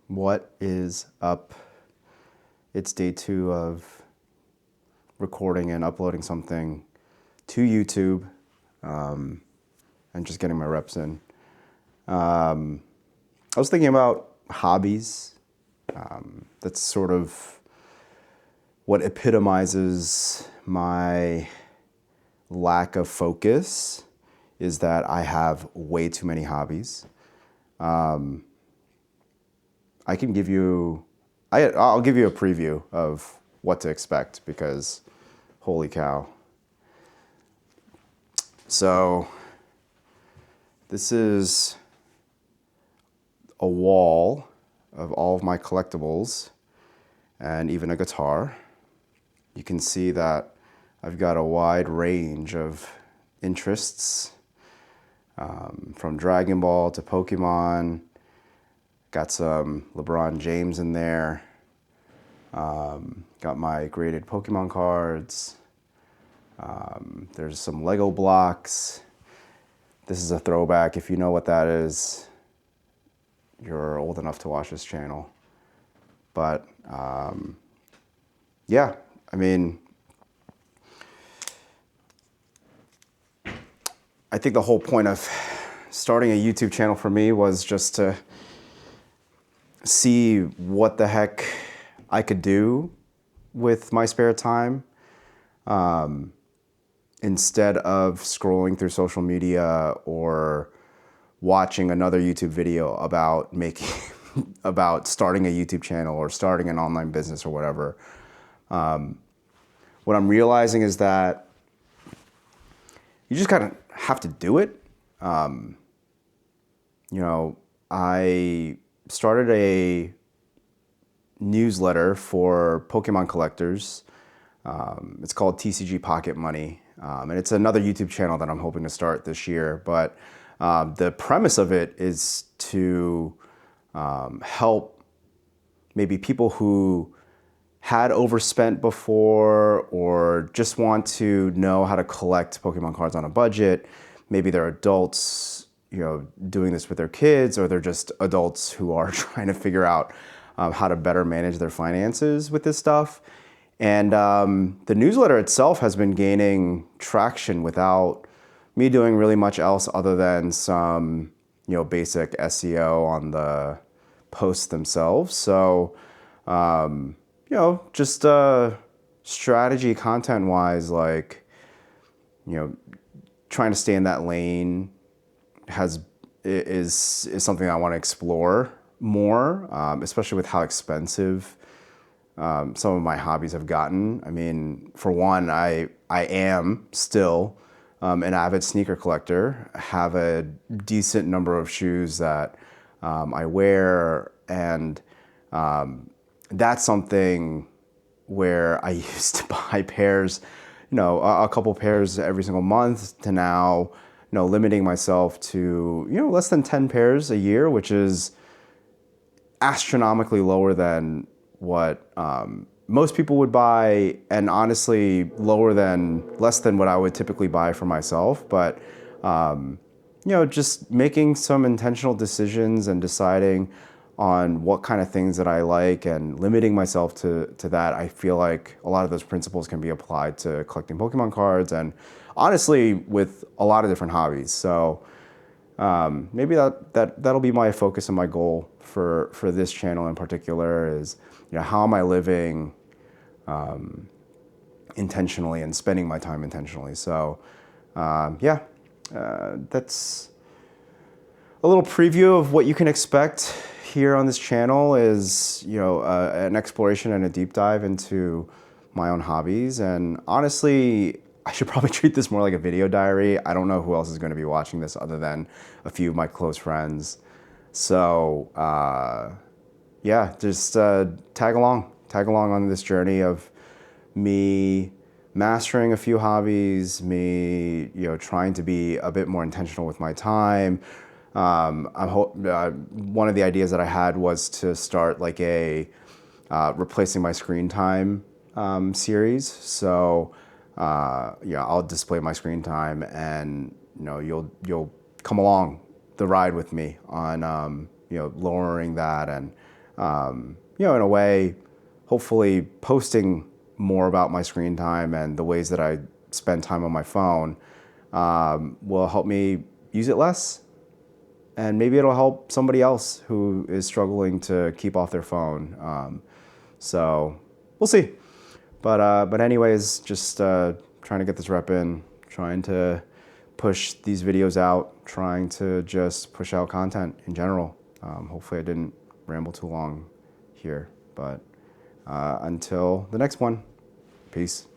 What is up? It's day 2 of recording and uploading something to YouTube, and just getting my reps in. I was thinking about hobbies. That's sort of what epitomizes my lack of focus, is that I have way too many hobbies. I can give you, I'll give you a preview of what to expect, because holy cow. So this is a wall of all of my collectibles and even a guitar. You can see that I've got a wide range of interests, from Dragon Ball to Pokemon. Got some LeBron James in there. Got my graded Pokemon cards. There's some Lego blocks. This is a throwback. If you know what that is, you're old enough to watch this channel. But yeah, I mean, I think the whole point of starting a YouTube channel for me was just to see what the heck I could do with my spare time, instead of scrolling through social media or watching another YouTube video about about starting a YouTube channel or starting an online business or whatever. What I'm realizing is that you just kind of have to do it. I started a newsletter for Pokemon collectors. It's called TCG Pocket Money, and it's another YouTube channel that I'm hoping to start this year. But the premise of it is to help maybe people who had overspent before or just want to know how to collect Pokemon cards on a budget. Maybe they're adults, doing this with their kids, or they're just adults who are trying to figure out how to better manage their finances with this stuff. And the newsletter itself has been gaining traction without me doing really much else other than some, basic SEO on the posts themselves. So, just strategy content-wise, trying to stay in that lane is something I want to explore more, especially with how expensive some of my hobbies have gotten. I mean, for one, I am still an avid sneaker collector. I have a decent number of shoes that I wear, and that's something where I used to buy pairs, a couple pairs every single month, to now, limiting myself to, less than 10 pairs a year, which is astronomically lower than what most people would buy, and honestly less than what I would typically buy for myself. But just making some intentional decisions and deciding on what kind of things that I like and limiting myself to that, I feel like a lot of those principles can be applied to collecting Pokemon cards, and honestly with a lot of different hobbies. So maybe that'll be my focus and my goal for this channel in particular, is how am I living intentionally and spending my time intentionally. So that's a little preview of what you can expect here on this channel. Is an exploration and a deep dive into my own hobbies. And honestly, I should probably treat this more like a video diary. I don't know who else is going to be watching this other than a few of my close friends. So just tag along on this journey of me mastering a few hobbies, me trying to be a bit more intentional with my time. One of the ideas that I had was to start like a replacing my screen time series. So I'll display my screen time, and you'll come along the ride with me on lowering that and In a way, hopefully posting more about my screen time and the ways that I spend time on my phone will help me use it less. And maybe it'll help somebody else who is struggling to keep off their phone. So we'll see. But anyways, just trying to get this rep in, trying to push these videos out, trying to just push out content in general. Hopefully I didn't ramble too long here, but until the next one, peace.